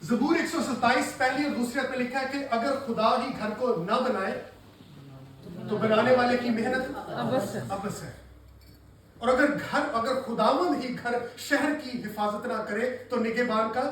زبور 127 پہلی اور دوسری آیت میں لکھا ہے کہ اگر خدا ہی گھر کو نہ بنائے تو بنانے والے کی محنت ابس ہے، اور اگر خداوند ہی گھر شہر کی حفاظت نہ کرے تو نگہبان کا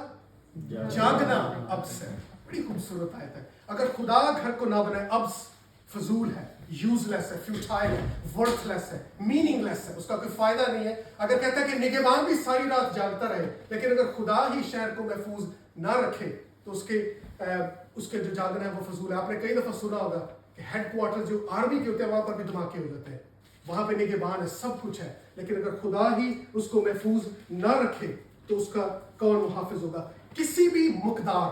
جاگنا ابس ہے۔ بڑی خوبصورت آیت ہے۔ اگر خدا گھر کو نہ بنائے، ابس فضول ہے، یوز لیس ہے، فیوٹائل ہے، ورتھ لیس ہے، میننگ لیس ہے، اس کا کوئی فائدہ نہیں ہے۔ اگر کہتا ہے کہ نگہبان بھی ساری رات جاگتا رہے، لیکن اگر خدا ہی شہر کو محفوظ نہ رکھے تو اس کے جو جاگنا ہے وہ فضول ہے۔ آپ نے کئی دفعہ سنا ہوگا کہ ہیڈ کوارٹر جو آرمی کے ہوتے ہیں وہاں پر بھی دھماکے ہو جاتے ہیں، وہاں پہ نگہبان ہے، سب کچھ ہے، لیکن اگر خدا ہی اس کو محفوظ نہ رکھے تو اس کا کون محافظ ہوگا؟ کسی بھی مقدار،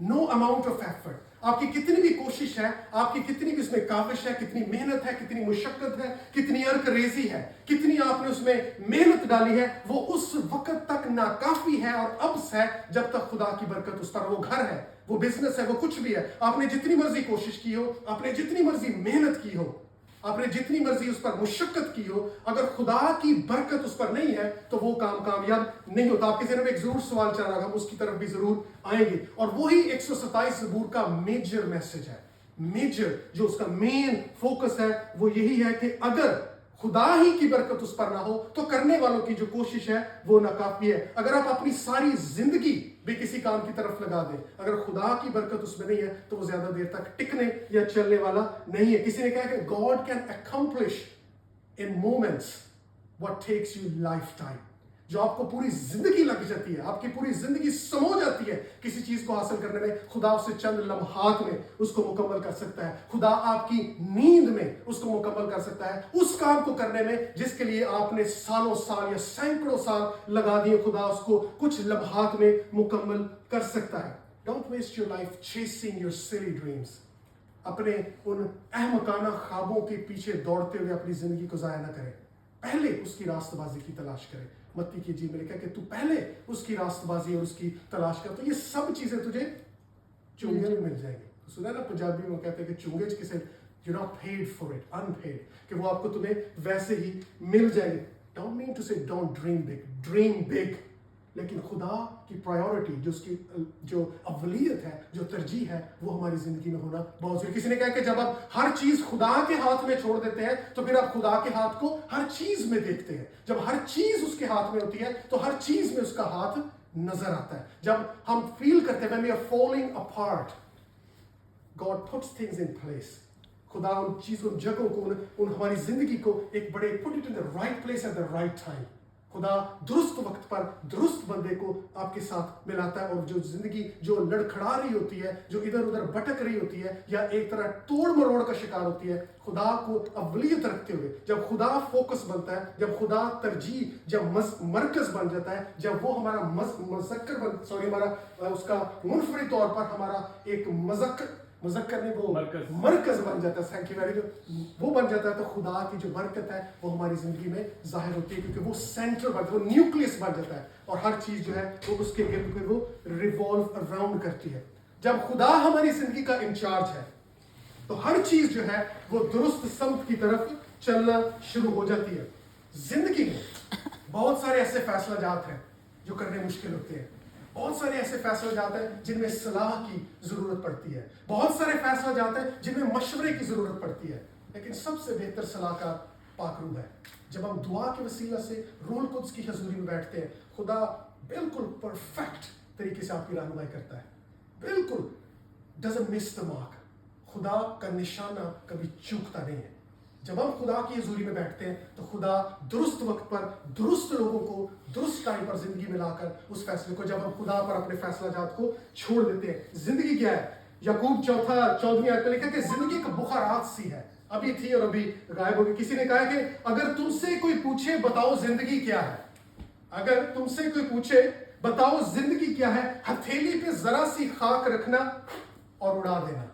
نو اماؤنٹ آف ایفرٹ، آپ کی کتنی بھی کوشش ہے، آپ کی کتنی بھی اس میں کاوش ہے، کتنی محنت ہے، کتنی مشقت ہے، کتنی عرق ریزی ہے، کتنی آپ نے اس میں محنت ڈالی ہے، وہ اس وقت تک ناکافی ہے اور ابس ہے جب تک خدا کی برکت اس پر، وہ گھر ہے، وہ بزنس ہے، وہ کچھ بھی ہے، آپ نے جتنی مرضی کوشش کی ہو، آپ نے جتنی مرضی محنت کی ہو، آپ نے جتنی مرضی اس پر مشقت کی ہو، اگر خدا کی برکت اس پر نہیں ہے تو وہ کام کامیاب نہیں ہوتا۔ آپ کے ذہن میں ایک ضرور سوال چل رہا ہے، ہم اس کی طرف بھی ضرور آئیں گے، اور وہی 127 زبور کا میجر میسج ہے، میجر جو اس کا مین فوکس ہے وہ یہی ہے کہ اگر خدا ہی کی برکت اس پر نہ ہو تو کرنے والوں کی جو کوشش ہے وہ ناکافی ہے۔ اگر آپ اپنی ساری زندگی بھی کسی کام کی طرف لگا دیں، اگر خدا کی برکت اس میں نہیں ہے تو وہ زیادہ دیر تک ٹکنے یا چلنے والا نہیں ہے۔ کسی نے کہا کہ God can accomplish in moments what takes you lifetime۔ جو آپ کو پوری زندگی لگ جاتی ہے، آپ کی پوری زندگی سمو جاتی ہے کسی چیز کو حاصل کرنے میں، خدا اسے چند لمحات میں اس کو مکمل کر سکتا ہے۔ خدا آپ کی نیند میں اس کو مکمل کر سکتا ہے، اس کام کو کرنے میں جس کے لیے آپ نے سالوں سال یا سینکڑوں سال لگا دیے، خدا اس کو کچھ لمحات میں مکمل کر سکتا ہے۔ Don't waste your life chasing your silly dreams۔ اپنے ان احمقانہ خوابوں کے پیچھے دوڑتے ہوئے اپنی زندگی کو ضائع نہ کریں، پہلے اس کی راست بازی کی تلاش کریں۔ متی کی انجیل میں لکھا کہ تو پہلے اس کی راست بازی اور اس کی تلاش کر، تو یہ سب چیزیں تجھے چونگے میں مل جائیں گی۔ سنا نا پنجابی میں کہتے ہیں کہ چونگے کسے you're not paid for it, unpaid، کہ وہ آپ کو تمہیں ویسے ہی مل جائیں گے۔ Don't mean to say don't dream big، dream big، لیکن خدا کی پرائیورٹی جو اس کی جو اولیت ہے، جو ترجیح ہے، وہ ہماری زندگی میں ہونا بہت ضروری۔ کسی نے کہا کہ جب آپ ہر چیز خدا کے ہاتھ میں چھوڑ دیتے ہیں تو پھر آپ خدا کے ہاتھ کو ہر چیز میں دیکھتے ہیں۔ جب ہر چیز اس کے ہاتھ میں ہوتی ہے تو ہر چیز میں اس کا ہاتھ نظر آتا ہے۔ جب ہم فیل کرتے ہیں when we are falling apart، God puts things in place۔ خدا ان چیزوں، ان جگہوں کو، ان ہماری زندگی کو ایک بڑے put it in the right place at the right time۔ خدا درست وقت پر درست بندے کو آپ کے ساتھ ملاتا ہے، اور جو زندگی جو لڑکھڑا رہی ہوتی ہے، جو ادھر ادھر بھٹک رہی ہوتی ہے یا ایک طرح توڑ مروڑ کا شکار ہوتی ہے، خدا کو اولیت رکھتے ہوئے جب خدا فوکس بنتا ہے، جب خدا ترجیح، جب مرکز بن جاتا ہے، جب وہ ہمارا ہمارا اس کا منفرد طور پر ہمارا ایک مذکر نہیں، وہ مرکز بن جاتا ہے، سینکچوری جو وہ بن جاتا ہے، تو خدا کی جو برکت ہے وہ ہماری زندگی میں ظاہر ہوتی ہے، کیونکہ وہ سینٹر بن، وہ نیوکلیس بن جاتا ہے، اور ہر چیز جو ہے وہ اس کے گرد میں وہ ریوالو اراؤنڈ کرتی ہے۔ جب خدا ہماری زندگی کا انچارج ہے تو ہر چیز جو ہے وہ درست سمت کی طرف چلنا شروع ہو جاتی ہے۔ زندگی میں بہت سارے ایسے فیصلہ جات ہیں جو کرنے مشکل ہوتے ہیں، بہت سارے ایسے فیصلہ جاتے ہیں جن میں صلاح کی ضرورت پڑتی ہے، بہت سارے فیصلہ جاتے ہیں جن میں مشورے کی ضرورت پڑتی ہے، لیکن سب سے بہتر صلاح کا پاک روح ہے۔ جب ہم دعا کے وسیلہ سے روح القدس کی حضوری میں بیٹھتے ہیں، خدا بالکل پرفیکٹ طریقے سے آپ کی رہنمائی کرتا ہے، بالکل doesn't miss the mark۔ خدا کا نشانہ کبھی چوکتا نہیں ہے۔ جب ہم خدا کی حضوری میں بیٹھتے ہیں تو خدا درست وقت پر درست لوگوں کو درست ٹائم پر زندگی میں لا کر اس فیصلے کو، جب ہم خدا پر اپنے فیصلہ جات کو چھوڑ دیتے ہیں۔ زندگی کیا ہے؟ یعقوب 14 آیت میں لکھا کہ زندگی ایک بخارات سی ہے، ابھی تھی اور ابھی غائب ہوگی۔ کسی نے کہا کہ اگر تم سے کوئی پوچھے بتاؤ زندگی کیا ہے، اگر تم سے کوئی پوچھے بتاؤ زندگی کیا ہے، ہتھیلی پہ ذرا سی خاک رکھنا اور اڑا دینا،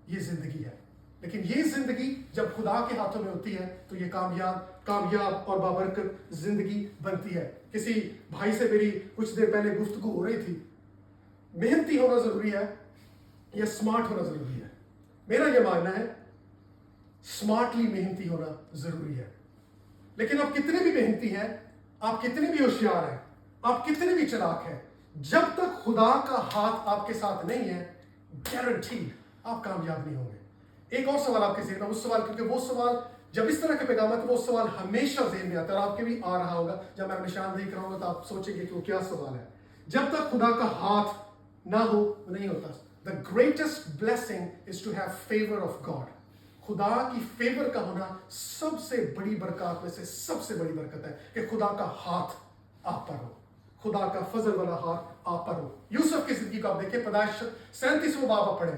یہ زندگی ہے۔ لیکن یہ زندگی جب خدا کے ہاتھوں میں ہوتی ہے تو یہ کامیاب اور بابرکت زندگی بنتی ہے۔ کسی بھائی سے میری کچھ دیر پہلے گفتگو ہو رہی تھی، محنتی ہونا ضروری ہے یا اسمارٹ ہونا ضروری ہے؟ میرا یہ ماننا ہے اسمارٹلی محنتی ہونا ضروری ہے، لیکن آپ کتنے بھی محنتی ہیں، آپ کتنے بھی ہوشیار ہیں، آپ کتنے بھی چلاک ہیں، जब तक खुदा का हाथ आपके साथ नहीं है, गारंटीड आप कामयाब नहीं होंगे। एक और सवाल आपके ज़हन में, उस सवाल, क्योंकि वो सवाल जब इस तरह के पैगाम है तो वो सवाल हमेशा ज़हन में आता है, और आपके भी आ रहा होगा। जब मैं निशान देख रहा हूँ तो आप सोचेंगे कि वो क्या सवाल है। जब तक खुदा का हाथ ना हो नहीं होता। The greatest blessing is to have favour of God. खुदा की फेवर का होना सबसे बड़ी बरकत में से सबसे बड़ी बरकत है कि खुदा का हाथ आप पर हो, खुदा का फजल वाला हाथ आप पर हो। यूसुफ की जिंदगी को आप देखिए, पैदाइश 37वां बाब आप पढ़े।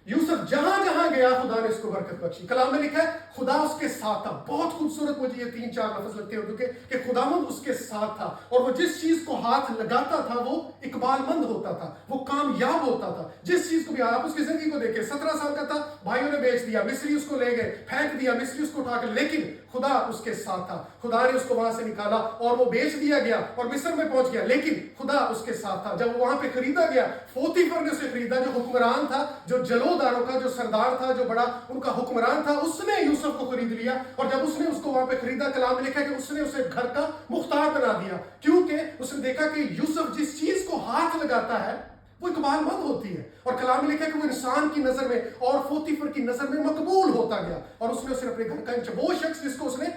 यूसुफ जहां जहां गया खुदा ने उसको बरकत बख्शी। कलाम में लिखा है खुदा उसके साथ था। बहुत खूबसूरत मुझे ये 3-4 लफ्ज लगते हैं क्योंकि कि खुदावंद उसके साथ था, और वो जिस चीज को हाथ लगाता था वो इकबालमंद होता था, वो कामयाब होता था। जिस चीज को भी, आप उसकी जिंदगी को देखें, 17 साल का था, भाइयों ने बेच दिया, मिस्री उसको ले गए, फेंक दिया, मिस्री उसको उठा के, लेकिन खुदा उसके साथ था। खुदा ने उसको वहां से निकाला और वो बेच दिया गया और मिस्र में पहुंच गया, लेकिन खुदा उसके साथ था। जब वो वहां पे खरीदा गया, पोतीफर ने उसे खरीदा, जो हुक्मरान था, जो जलोदारों का जो सरदार था, जो बड़ा उनका हुक्मरान था, उसने यूसुफ को खरीद लिया। और जब उसने उसको वहां पे खरीदा, कलाम में लिखा कि उसने उसे घर का मुख्तार बना दिया, क्योंकि उसने देखा कि यूसुफ जिस चीज को हाथ लगाता है वो इकबालमंद होती है। और कलाम में लिखा कि वो इंसान की नजर में और पोतीफर की नजर में मकबूल होता गया, और उसने उसे अपने घर का, वो शख्स जिसको उसने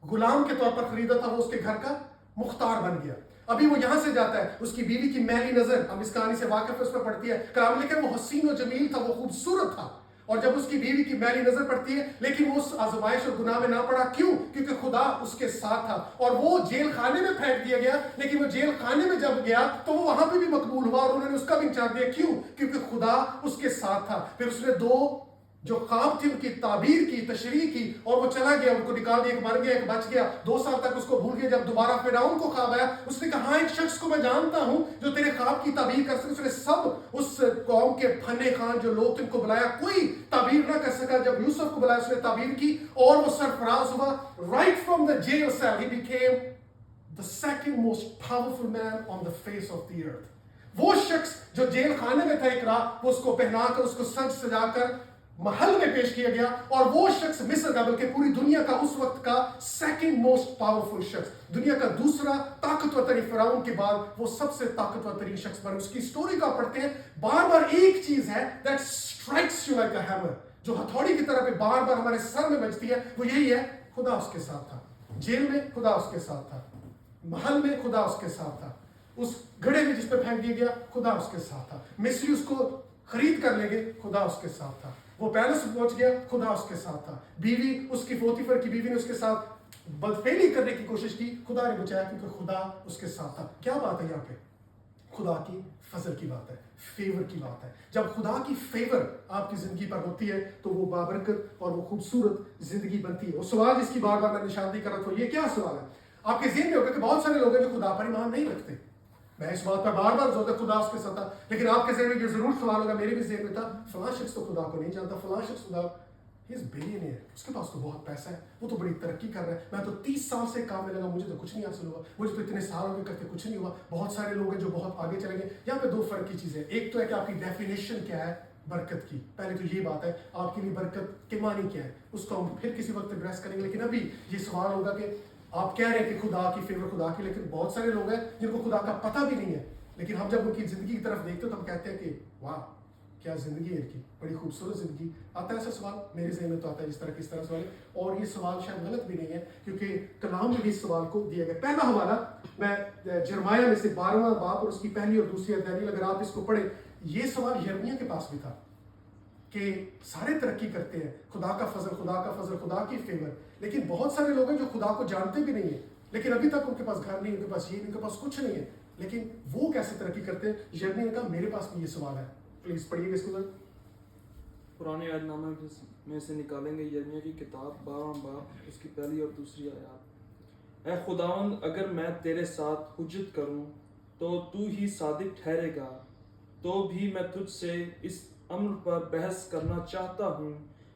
गुलाम के तौर पर खरीदा था, वो उसके घर का मुख्तार बन गया। अभी वो यहां से जाता है, उसकी बीवी की मैली नजर, हम इस कहानी से वाकिफ है, उस पर पड़ती है। कलाम लिखा वो हसीन और जमील था, वो खूबसूरत था, और जब उसकी बीवी की मैली नजर पड़ती है, लेकिन वो उस आजमाइश और गुनाह में ना पड़ा। क्यों? क्योंकि खुदा उसके साथ था। और वो जेल खाने में फेंक दिया गया, लेकिन वो जेल खाने में जब गया तो वो वहां पे भी मकबूल हुआ, और उन्होंने उसका भी इंचार्ज दिया। क्यों? क्योंकि खुदा उसके साथ था। फिर उसने 2 जो ख्वाब थी उनकी ताबीर की, तशरीह की, और वो चला गया, उनको निकाल दिया, एक मर गया, एक बच गया। 2 साल तक उसको भूल गया। जब दोबारा फिरौन को ख्वाब आया, उसने कहा हाँ, एक शख्स को मैं जानता हूं जो तेरे ख्वाब की ताबीर कर सके। उसने सब उस कौम के फने खान जो लोग थे उनको बुलाया, कोई ताबीर ना कर सका। जब यूसुफ को बुलाया, उसने ताबीर की और वो सरफराज हुआ। Right from the jail cell he became the second most powerful man on the face of the earth. वो शख्स जो जेल खाने में था, एक रात वो उसको पहनाकर, उसको सज सजाकर महल में पेश किया गया, और वो शख्स मिस्र का, बल्कि पूरी दुनिया का उस वक्त का सेकंड मोस्ट पावरफुल शख्स, दुनिया का दूसरा ताकतवर तरीन फिरौन के बाद वो सबसे ताकतवर तरीन शख्स बने। उसकी स्टोरी का पढ़ते हैं, बार बार एक चीज है that strikes you like a hammer, जो हथौड़ी की तरह पे बार बार हमारे सर में बजती है, वो यही है, खुदा उसके साथ था। जेल में खुदा उसके साथ था, महल में खुदा उसके साथ था, उस घड़े में जिस पे फेंक दिया गया खुदा उसके साथ था, मिस्री उसको खरीद कर ले गए, खुदा उसके साथ था, वो पैलेस पहुंच गया, खुदा उसके साथ था, बीवी उसकी पोतीफर की बीवी ने उसके साथ बदफेली करने की कोशिश की, खुदा ने बचाया क्योंकि खुदा उसके साथ था। क्या बात है यहाँ पे? खुदा की फजल की बात है, फेवर की बात है। जब खुदा की फेवर आपकी जिंदगी पर होती है तो वो बाबरकत और वो खूबसूरत जिंदगी बनती है। वो सवाल जिसकी बार बार मैं निशानदी कर रहा था, ये क्या सवाल है? आपके ज़हन में होगा कि बहुत सारे लोग हैं जो खुदा पर ईमान नहीं रखते। मैं इस बात पर बार बार जोर देता, खुदा उसके साथ था, लेकिन आपके ज़हन में जो जरूर सवाल होगा, मेरे भी ज़हन में था, फलां शख्स तो खुदा को नहीं जानता, फलां शख्स खुदा, ही इज बिलियनियर, उसके पास तो बहुत पैसा है, वो तो बड़ी तरक्की कर रहा है, मैं तो 30 साल से काम में लगा, मुझे तो कुछ नहीं हासिल हुआ, मुझे तो इतने साल हो गए करते कुछ नहीं हुआ। बहुत सारे लोग हैं जो बहुत आगे चले गए। यहाँ पे 2 फर्क की चीज़ है। एक तो है कि आपकी डेफिनेशन क्या है बरकत की, पहले तो ये बात है आपके लिए बरकत के मानी क्या है, उसको हम फिर किसी वक्त एड्रेस करेंगे। लेकिन अभी ये सवाल होगा कि आप कह रहे हैं कि खुदा की फेवर खुदा की, लेकिन बहुत सारे लोग हैं जिनको खुदा का पता भी नहीं है, लेकिन हम जब उनकी जिंदगी की तरफ देखते हो तो हम कहते हैं कि वाह क्या जिंदगी है इनकी, बड़ी खूबसूरत जिंदगी। आता है ऐसा सवाल? मेरे ज़हन में तो आता है जिस तरह किस तरह सवाल है, और ये सवाल शायद गलत भी नहीं है क्योंकि कलाम में भी इस सवाल को दिया गया। पहला हवाला मैं जरमाया में से 12वां बाब और उसकी पहली और दूसरी अध्याय, अगर आप इसको पढ़े, ये सवाल यिर्मयाह के पास भी था कि सारे तरक्की करते हैं, खुदा का फजल, खुदा का फजल, खुदा की फेवर, लेकिन बहुत सारे लोग हैं जो खुदा को जानते भी नहीं है, लेकिन अभी तक उनके पास घर नहीं, उनके पास ये, उनके पास कुछ नहीं है, लेकिन वो कैसे तरक्की करते हैं? यिर्मयाह का मेरे पास भी ये सवाल है, प्लीज पढ़िएगा इसको। पुराने यादनामे में से निकालेंगे यिर्मयाह की किताब 12वां बाब उसकी पहली और दूसरी आयत। ऐ खुदावंद, अगर मैं तेरे साथ हुज्जत करूं तो तू ही सादिक ठहरेगा, तो भी मैं तुझसे इस अम्र पर बहस करना चाहता हूं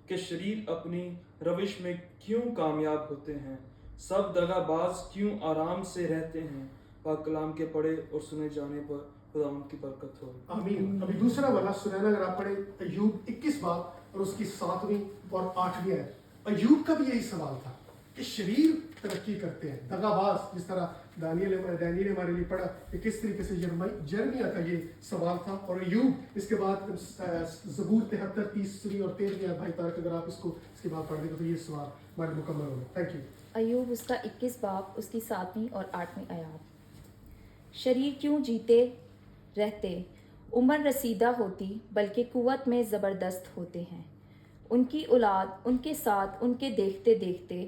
कि शरीर अपनी रविश में क्यों कामयाब होते हैं, सब दगाबाज क्यों आराम से रहते हैं। पाक कलाम के पढ़े और सुने जाने पर खुदावंद की बरकत हो, आमीन। अभी दूसरा वाला सुनैना अगर आप पढ़े अय्यूब 21 बाब और उसकी 7वीं और 8वीं आयत। अय्यूब का भी यही सवाल था कि शरीर तरक्की करते हैं, दगाबाज जिस तरह डैनियल ने हमारे लिए पढ़ा कि किस तरीके से यिर्मयाह का ये सवाल था, और अय्यूब इसके बाद ज़बूर 73 तीसरी और 13वीं भाई तारक अगर आप इसके बाद पढ़ देंगे तो ये सवाल हमारे मुकम्मल होगा। Thank you. अय्यूब उसका 21 बाब उसकी 7वीं और 8वीं आयत। शरीर क्यों जीते रहते, उम्र रसीदा होती, बल्कि कुव्वत में ज़बरदस्त होते हैं। उनकी औलाद उनके साथ उनके देखते देखते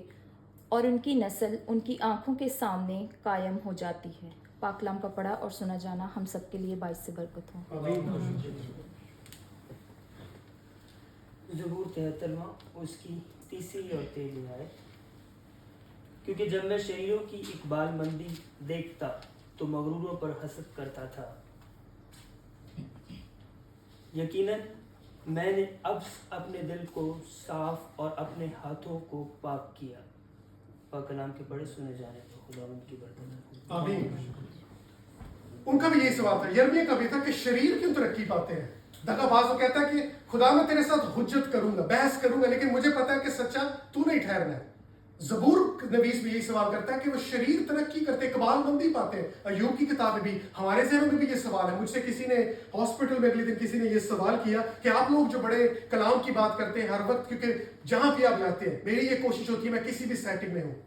और उनकी नस्ल उनकी आंखों के सामने कायम हो जाती है। पाक कलाम का पढ़ा और सुना जाना हम सब के लिए बाइस से बरकत हो। ज़बूर 73 उसकी 3री और 13वीं आयत। क्योंकि जब मैं शरीरों की इकबालमंदी देखता तो मगरूरों पर हसद करता था। यकीनन मैंने अब अपने दिल को साफ और अपने हाथों को पाक किया। पाक कलाम के बड़े सुने जाने पर खुदावंद की बरकत। आमीन। उनका भी यही सवाल था, यिर्मयाह का भी था कि शरीर क्यों तरक्की पाते हैं। दगाबाज वो कहता है कि खुदा मैं तेरे साथ हुज्जत करूंगा, बहस करूंगा, लेकिन मुझे पता है कि सच्चा तू नहीं ठहरना है। ज़बूर नवीस भी यही सवाल करता है कि वो शरीर तरक्की करते, इकबालमंदी पाते हैं। अय्यूब की किताब में भी, हमारे ज़हन में भी ये सवाल है। मुझसे किसी ने हॉस्पिटल में अगले दिन किसी ने ये सवाल किया कि आप लोग जो बड़े कलाम की बात करते हैं हर वक्त, क्योंकि जहां भी आप जाते हैं, मेरी ये कोशिश होती है मैं किसी भी सेटिंग में हूँ,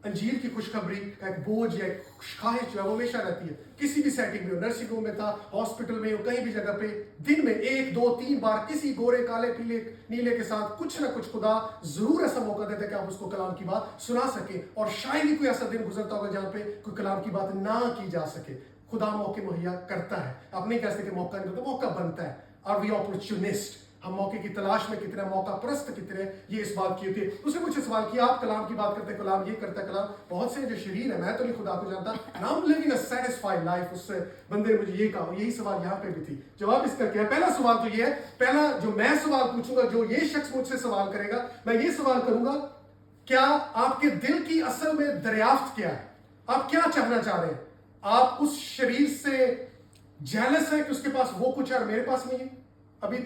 अंजीर की खुशखबरी का एक बोझ या एक ख्वाहिश जो है वो हमेशा रहती है। किसी भी सेटिंग में हो, नर्सिंग होम में था, हॉस्पिटल में हो, कहीं भी जगह पे दिन में 1 2 3 बार किसी गोरे काले पीले नीले के साथ कुछ ना कुछ खुदा जरूर ऐसा मौका देता है कि आप उसको कलाम की बात सुना सके। और शायद ही कोई ऐसा दिन गुजरता होगा जहाँ पे कोई कलाम की बात ना की जा सके। खुदा मौके मुहैया करता है। आप नहीं कह सकते कि मौका नहीं होता, मौका बनता है। और वी अपॉर्चुनिस्ट, हम मौके की तलाश में कितने, मौका परस्त कितने, ये इस बात की होती है। उसने मुझे सवाल किया, आप कलाम की बात करते हैं, कलाम ये करता है, कलाम बहुत से जो शरीर है, मैं तो नहीं खुदा को जानता, and I'm living a satisfied life। उससे बंदे ने मुझे ये कहा, यही सवाल यहाँ पे भी थी। जवाब इसका क्या है? पहला सवाल तो ये है, पहला जो मैं सवाल पूछूंगा, जो ये शख्स मुझसे सवाल करेगा, मैं ये सवाल करूंगा, क्या आपके दिल की असल में दरियाफ्त क्या है? आप क्या चाहना चाह रहे हैं? आप उस शरीर से जेलस है कि उसके पास वो कुछ है और मेरे पास नहीं है? अभी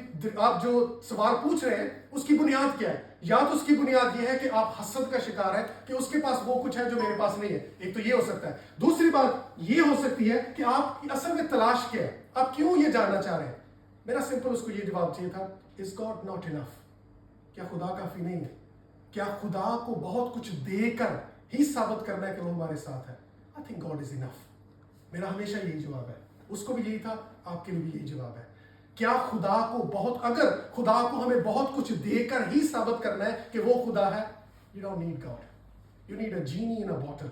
आप जो सवाल पूछ रहे हैं उसकी बुनियाद क्या है? या तो उसकी बुनियाद ये है कि आप हसद का शिकार है कि उसके पास वो कुछ है जो मेरे पास नहीं है। एक तो ये हो सकता है। दूसरी बात ये हो सकती है कि आप असल में तलाश क्या है, आप क्यों ये जानना चाह रहे हैं? मेरा सिंपल उसको ये जवाब चाहिए था, इज गॉड नॉट इनफ? क्या खुदा काफी नहीं है? क्या खुदा को बहुत कुछ देकर ही साबित करना है कि वो हमारे साथ है? I think God is enough. मेरा हमेशा यही जवाब है। उसको भी यही था, आपके लिए भी यही जवाब है। क्या खुदा को बहुत, अगर खुदा को हमें बहुत कुछ देकर ही साबित करना है कि वो खुदा है, you don't need God, you need a genie in a bottle.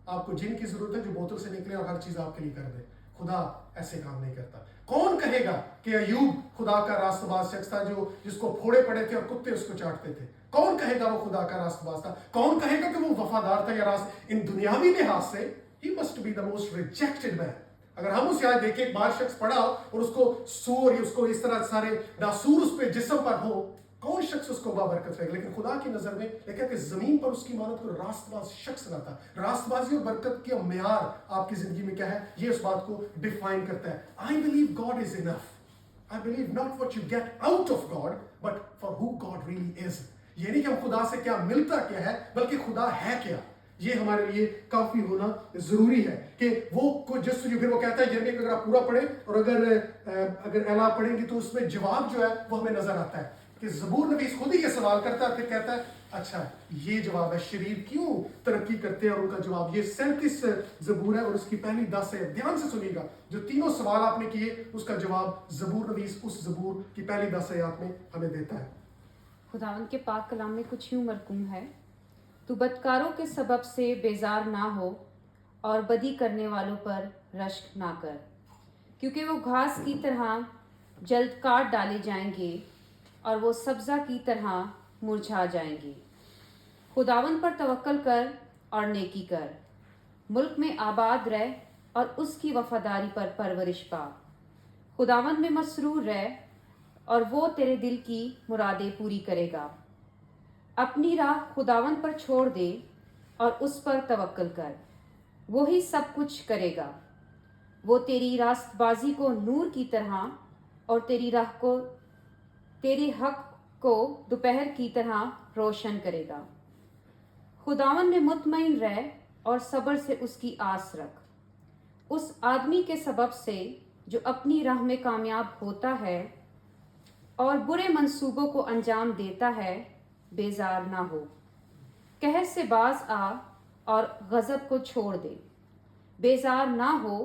आपको जिन की जरूरत है जो बोतल से निकले और हर चीज आपके लिए कर दे। खुदा ऐसे काम नहीं करता। कौन कहेगा कि अय्यूब खुदा का रास्तबाज शख्स था जो जिसको फोड़े पड़े थे और कुत्ते उसको चाटते थे? कौन कहेगा वो खुदा का रास्तबाज था? कौन कहेगा कि वो वफादार था या रास्त? इन दुनियावी लिहाज से he must be the most rejected man. अगर हम उसे आज देखें, एक बार शख्स पड़ा और उसको सूर या उसको इस तरह सारे नासूर उस पे जिस्म पर हो, कौन शख्स उसको बाबरकत रहेगा? लेकिन खुदा की नजर में लिखा कि जमीन पर उसकी मानत को रास्तबाज शख्स रहता। रास्तबाजी और बरकत के म्यार आपकी जिंदगी में क्या है, ये उस बात को डिफाइन करता है। I believe God is enough. I believe not what you get out of God, but for who God really is. ये नहीं कि हम खुदा से क्या मिलता क्या है, बल्कि खुदा है क्या। ये हमारे लिए काफी होना जरूरी है कि वो कुछ जिस फिर वो कहता है यिर्मयाह अगर आप पूरा पढ़े और अगर एला पढ़ेंगे तो उसमें जवाब जो है वो हमें नजर आता है कि ज़बूर नवीस खुद ही ये सवाल करता है, फिर कहता है अच्छा ये जवाब है, शरीर क्यों तरक्की करते हैं। और उनका जवाब ये 37 ज़बूर है और उसकी पहली 10 है। ध्यान से सुनिएगा, जो तीनों सवाल आपने किए उसका जवाब ज़बूर नवीस उस ज़बूर की पहली 10 आयत में हमें देता है। खुदावंद के पाक कलाम में कुछ यूं मरकूम है, तू बदकारों के सबब से बेजार ना हो और बदी करने वालों पर रश्क ना कर, क्योंकि वो घास की तरह जल्द काट डाले जाएंगे और वो सब्ज़ा की तरह मुरझा जाएंगे। खुदावंद पर तवक्कल कर और नेकी कर, मुल्क में आबाद रह और उसकी वफादारी पर परवरिश पा। खुदावंद में मसरूर रह और वो तेरे दिल की मुरादें पूरी करेगा। अपनी राह खुदावंद पर छोड़ दे और उस पर तवक्कल कर, वो ही सब कुछ करेगा। वो तेरी रास्तबाजी को नूर की तरह और तेरी हक को दोपहर की तरह रोशन करेगा। खुदावंद में मुतमईन रह اور صبر سے اس کی آس رکھ۔ اس آدمی کے سبب سے جو اپنی راہ میں کامیاب ہوتا ہے اور برے منصوبوں کو انجام دیتا ہے، بیزار نہ ہو۔ قہر سے باز آ اور غضب کو چھوڑ دے، بیزار نہ ہو،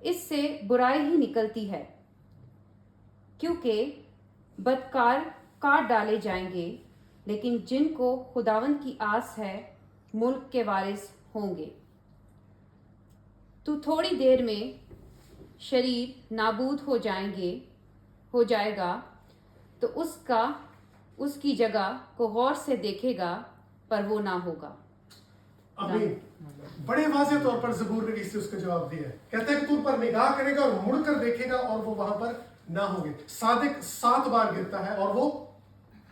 اس سے برائی ہی نکلتی ہے، کیونکہ بدکار کاٹ ڈالے جائیں گے، لیکن جن کو خداوند کی آس ہے ملک کے وارث ہوں گے۔ تو تھوڑی دیر میں شریر نابود ہو جائے گا، تو اس کی جگہ کو غور سے دیکھے گا، پر وہ نہ ہوگا۔ آمین۔ بڑے واضح طور پر زبور نویس سے اس کا جواب دیا ہے، کہتا ہے کہ تو ان پر نگاہ کرے گا اور مڑ کر دیکھے گا اور وہ وہاں پر نہ ہوں گے۔ صادق 7 بار گرتا ہے اور وہ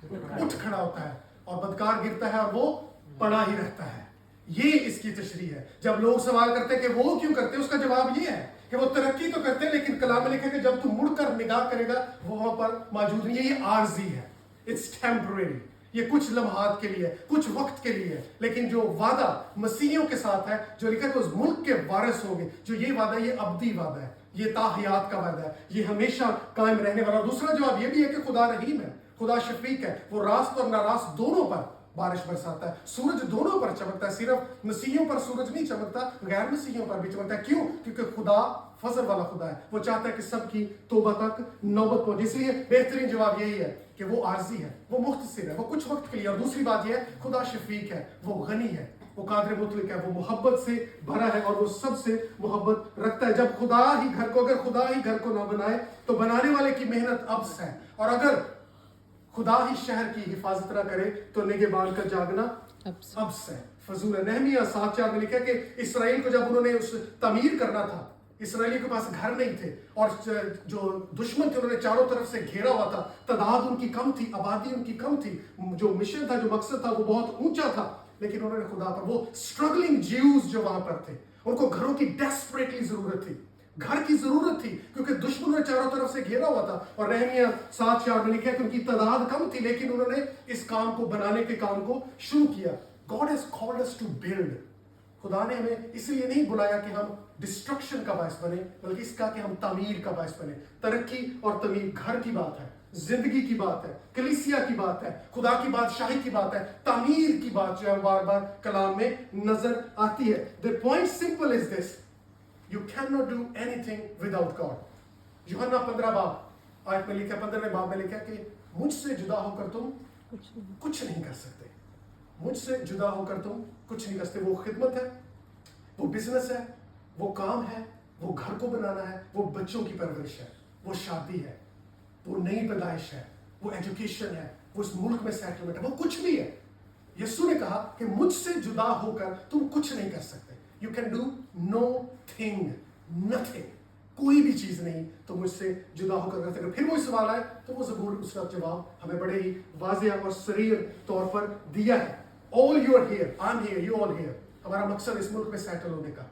اٹھ کھڑا ہوتا ہے، اور بدکار گرتا ہے اور وہ پڑا ہی رہتا ہے۔ یہ اس کی تشریح ہے۔ جب لوگ سوال کرتے ہیں کہ وہ کیوں کرتے ہیں، اس کا جواب یہ ہے کہ وہ ترقی تو کرتے ہیں، لیکن کلام میں لکھا ہے کہ جب تو مڑ کر نگاہ کرے گا وہ وہاں پر موجود نہیں ہے۔ یہ عارضی ہے، اٹس ٹیمپریری، یہ کچھ لمحات کے لیے، کچھ وقت کے لیے، لیکن جو وعدہ مسیحیوں کے ساتھ ہے، جو لکھا ہے کہ اس ملک کے وارث ہوں گے، جو یہ وعدہ ہے یہ ابدی وعدہ ہے، یہ تا حیات کا وعدہ ہے، یہ ہمیشہ قائم رہنے والا۔ دوسرا جواب یہ بھی ہے کہ خدا رحیم ہے، خدا شفیق ہے، وہ راست اور ناراست دونوں پر بارش برساتا ہے، سورج دونوں پر چمکتا ہے، صرف مسیحیوں پر سورج نہیں چمکتا، غیر مسیحیوں پر بھی چمکتا ہے۔ کیوں؟ کیونکہ خدا فضل والا خدا ہے، وہ چاہتا ہے کہ سب کی توبہ تک نوبت پہنچے۔ اس لیے بہترین جواب یہی ہے کہ وہ عارضی ہے، وہ مختصر ہے، وہ کچھ وقت کے لیے۔ اور دوسری بات یہ ہے خدا شفیق ہے، وہ غنی ہے، وہ قادر مطلق ہے، وہ محبت سے بھرا ہے اور وہ سب سے محبت رکھتا ہے۔ جب اگر خدا ہی گھر کو نہ بنائے تو بنانے والے کی محنت ابس ہے، اور اگر خدا ہی شہر کی حفاظت نہ کرے تو نگہبان کا جاگنا ابس ہے، فضول ہے۔ نہمیہ 7:4 میں لکھا ہے کہ اسرائیل کو جب انہوں نے اس تعمیر کرنا تھا، اسرائیلی کے پاس گھر نہیں تھے، اور جو دشمن تھے انہوں نے چاروں طرف سے گھیرا ہوا تھا، تعداد ان کی کم تھی، آبادی ان کی کم تھی، جو مشن تھا، جو مقصد تھا وہ بہت اونچا تھا، لیکن انہوں نے خدا پر، وہ اسٹرگلنگ جیوز جو وہاں پر تھے، ان کو گھروں کی ڈیسپریٹلی ضرورت تھی، گھر کی ضرورت تھی، کیونکہ دشمنوں نے چاروں طرف سے گھیرا ہوا تھا۔ اور نہمیہ 7:4 میں لکھا ہے کہ ان کی تعداد کم تھی، لیکن انہوں نے اس کام کو بنانے کے کام کو شروع کیا۔ God has called us to build۔ خدا نے ہمیں اس لیے نہیں بلایا کہ ہم ڈسٹرکشن کا باعث بنے، بلکہ اس کا کہ ہم تعمیر کا باعث بنے۔ ترقی اور تعمیر گھر کی بات ہے، زندگی کی بات ہے، کلیسیا کی بات ہے، خدا کی بادشاہی کی بات ہے، تعمیر کی بات جو ہے بار بار کلام میں نظر آتی ہے۔ The point simple is this: you cannot do anything without God۔ یوحنا 15 آیت میں لکھا، 15ویں باب میں لکھا کہ مجھ سے جدا ہو کر تم کچھ نہیں کر سکتے، مجھ سے جدا ہو کر تم کچھ نہیں کر سکتے۔ وہ خدمت ہے، وہ بزنس ہے، وہ کام ہے، وہ گھر کو بنانا ہے، وہ بچوں کی پرورش ہے، وہ شادی ہے، وہ نئی پیدائش ہے، وہ ایجوکیشن ہے، وہ اس ملک میں سیٹلمنٹ ہے، وہ کچھ بھی ہے۔ یسوع نے کہا کہ مجھ سے جدا ہو کر تم کچھ نہیں کر سکتے۔ You can do nothing, nothing, کوئی بھی چیز نہیں تو مجھ سے جدا ہو کر کر سکتے۔ پھر وہی سوال آئے تو وہ زبور اس کا جواب ہمیں بڑے ہی واضح اور صریح طور پر دیا ہے۔ All you are here, I'm here, you all here۔ ہمارا مقصد اس ملک میں سیٹل ہونے کا۔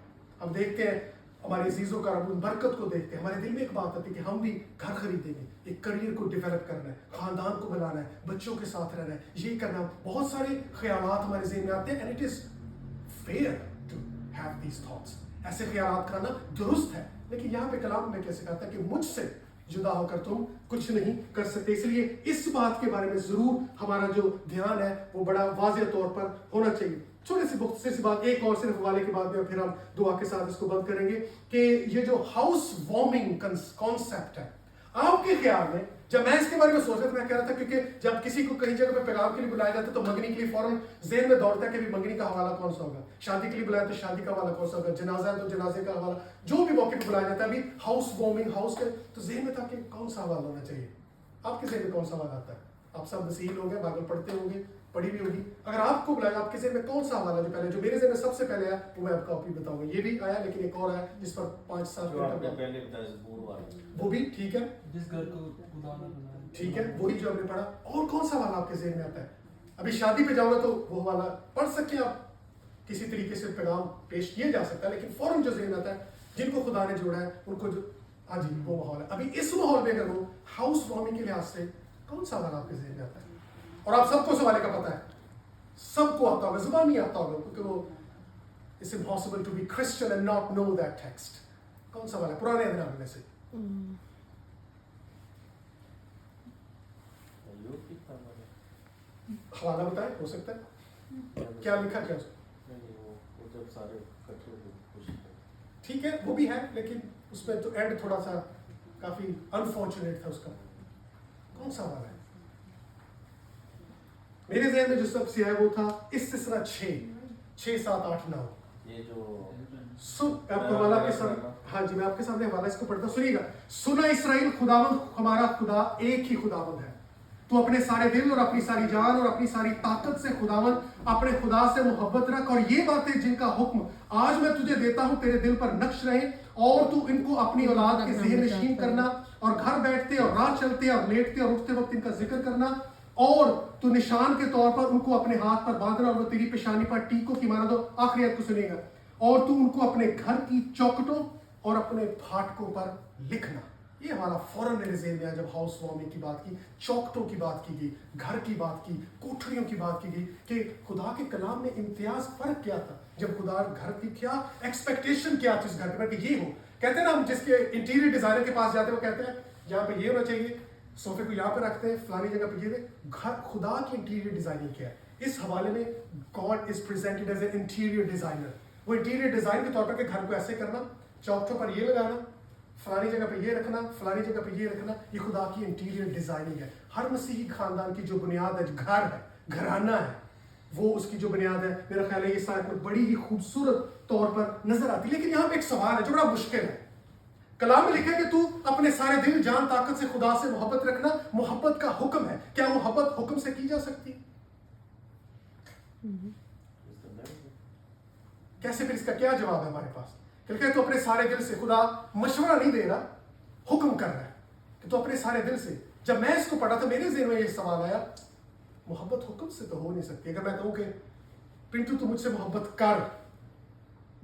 ہم دیکھتے ہیں ہمارے عزیزوں کا رب برکت کو دیکھتے ہیں، ہمارے دل میں ایک بات آتی ہے کہ ہم بھی گھر خریدیں گے، ایک کریئر کو ڈیولپ کرنا ہے، خاندان کو بنانا ہے، بچوں کے ساتھ رہنا ہے، یہ کرنا۔ بہت سارے خیالات ہمارے ذہن میں آتے ہیں، and it is fair to have these thoughts۔ ایسے خیالات کا آنا درست ہے، لیکن یہاں پہ کلام میں کیسے کہتا ہے کہ مجھ سے جدا ہو کر تم کچھ نہیں کر سکتے۔ اس لیے اس بات کے بارے میں ضرور ہمارا جو دھیان ہے وہ بڑا واضح طور پر ہونا چاہیے۔ چھوٹی سی مختصر سی بات ایک اور صرف حوالے کے بعد میں، پھر ہم دعا کے ساتھ اس کو بند کریں گے، کہ یہ جو ہاؤس وارمنگ کانسیپٹ ہے، آپ کے خیال میں جب میں اس کے بارے میں سوچ رہا تھا، میں کہہ رہا تھا کیونکہ جب کسی کو کہیں جگہ پہ پیغام کے لیے بلایا جاتا ہے تو منگنی کے لیے فوراً ذہن میں دوڑتا ہے کہ منگنی کا حوالہ کون سا ہوگا، شادی کے لیے بلایا تو شادی کا حوالہ کون سا ہوگا، جنازہ ہے تو جنازے کا حوالہ، جو بھی موقع پہ بلایا جاتا ہے۔ ابھی ہاؤس وارمنگ ہاؤس کے تو ذہن میں تھا کہ کون سا حوالہ ہونا چاہیے۔ آپ کے ذہن میں کون سا حوالہ آتا ہے؟ آپ سب مسیحی لوگ ہیں، بائبل پڑھتے ہوں گے، پڑھی بھی ہوگی۔ اگر آپ کو بلایا آپ کے ذہن میں کون سا حوالہ جو پہلے، جو میرے ذہن میں سب سے پہلے آیا وہ میں آپ کو ابھی بتاؤں گا۔ یہ بھی آیا لیکن ایک اور آیا جس پر 5-7 وہ بھی ٹھیک ہے، جس گھر کو خدا نے بنایا ٹھیک ہے، وہی جو ہم نے پڑھا۔ اور کون سا حوالہ آپ کے ذہن میں آتا ہے؟ ابھی شادی پہ جاؤ گا تو وہ حوالہ پڑھ سکتے ہیں آپ، کسی طریقے سے پیغام پیش کیا جا سکتا ہے، لیکن فوراً جو ذہن آتا ہے جن کو خدا نے جوڑا ہے ان کو جو، ہاں جی وہ ماحول ہے۔ ابھی اس ماحول میں اگر وہ ہاؤس وارمنگ کے لحاظ سے کون سا حوالہ آپ کے ذہن میں آتا ہے؟ اور آپ سب کو اس حوالے کا پتہ ہے، سب کو آتا ہوگا، زبانی آتا ہوگا، کیونکہ وہ It's impossible to be Christian and not know that text. कौन सा वाला? पुराने अहदनामे में से। हवाला बताएं, हो सकता है? क्या लिखा क्या उसमें? वो जब सारे इकट्ठे हुए, ठीक है, वो भी है, लेकिन उसमें तो एंड थोड़ा सा काफी अनफॉर्चुनेट था उसका। कौन सा वाला है? मेरे ज़हन में जो सबसे है वो था इस्तिस्रा 6, 7, 8, 9। ये जो आपको हवाला के सामने, हाँ जी मैं आपके सामने हवाला इसको पढ़ता हूं, सुनिएगा। सुना इस्राएल, खुदावंद हमारा खुदा एक ही खुदावंद है। तू अपने सारे दिल और अपनी सारी जान और अपनी सारी ताकत से खुदावंद अपने खुदा से मोहब्बत रख, और ये बातें जिनका हुक्म आज मैं तुझे देता हूं तेरे दिल पर नक्श रहे, और तू इनको अपनी औलाद के ज़हन नशीन करना, और घर बैठते और राह चलते और लेटते और उठते वक्त इनका जिक्र करना, और तू निशान के तौर पर उनको अपने हाथ पर बांधना, और वो तेरी पेशानी पर टीकों की माना दो। आखिरी आयत को सुनिएगा। और तू उनको अपने घर की चौखटों और अपने फाटकों पर लिखना। ये हमारा फौरन मेरे ज़हन में आया जब हाउस वार्मिंग की बात की, चौखटों की बात की गई, घर की बात की, कोठरियों की बात की गई, कि खुदा के कलाम में इम्तियाज फर्क क्या था। जब खुदा घर की क्या एक्सपेक्टेशन क्या थी उस घर के, कि ये हो। कहते हैं ना, हम जिसके इंटीरियर डिजाइनर के पास जाते हैं वो कहते हैं यहाँ पे ये होना चाहिए, सोफे को यहाँ पे रखते हैं, फलानी जगह पे ये दे। घर खुदा की इंटीरियर डिजाइनिंग क्या है? इस हवाले में God is presented as a interior designer. वो इंटीरियर डिजाइन के तौर पर घर को ऐसे करना, चौखटों पर ये लगाना, फलानी जगह पे ये रखना, फलानी जगह पे ये रखना, ये खुदा की इंटीरियर डिजाइनिंग है। हर मसीही खानदान की जो बुनियाद है, घर है, घराना है, वो उसकी जो बुनियाद है, मेरा ख्याल है ये साथ में बड़ी ही खूबसूरत तौर पर नजर आती है। लेकिन यहाँ पे एक सवाल है जो बड़ा मुश्किल है। कलाम में लिखा है कि तू अपने सारे दिल, जान, ताकत से खुदा से मोहब्बत रखना। मोहब्बत का हुक्म है। क्या मोहब्बत हुक्म से की जा सकती? कैसे? फिर इसका क्या जवाब है हमारे पास? क्योंकि तू अपने सारे दिल से, खुदा मशवरा नहीं दे रहा, हुक्म कर रहा है कि तू अपने सारे दिल से। जब मैं इसको पढ़ा तो मेरे ज़हन में ये सवाल आया, मोहब्बत हुक्म से तो हो नहीं सकती। अगर मैं कहूं कि पिंटू तू मुझसे मोहब्बत कर,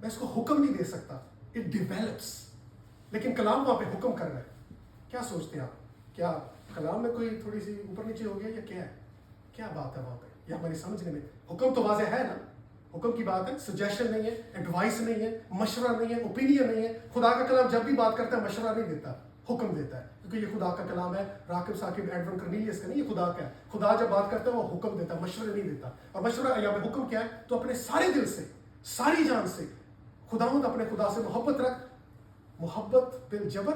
मैं इसको हुक्म नहीं दे सकता, इट डिवेलप्स। लेकिन कलाम वहां पे हुक्म कर रहा है। क्या सोचते हैं आप? क्या कलाम में कोई थोड़ी सी ऊपर नीचे हो गया या क्या है? क्या बात है वहां पे? या हमारी समझने में हुक्म तो वाज़ेह है ना, हुक्म की बात है, सजेशन नहीं है, एडवाइस नहीं है, मशवरा नहीं है, ओपिनियन नहीं है। खुदा का कलाम जब भी बात करता है मशवरा नहीं देता, हुक्म देता है, क्योंकि ये खुदा का कलाम है। राकिब साकिब एडवन कर्नीलियस का नहीं, ये खुदा का है। खुदा जब बात करता है वो हुक्म देता है, मशवरे नहीं देता। और मशवरा यहाँ पे हुक्म क्या है? तो अपने सारे दिल से, सारी जान से खुदावंद अपने खुदा से मोहब्बत रख। मोहब्बत बिल जबर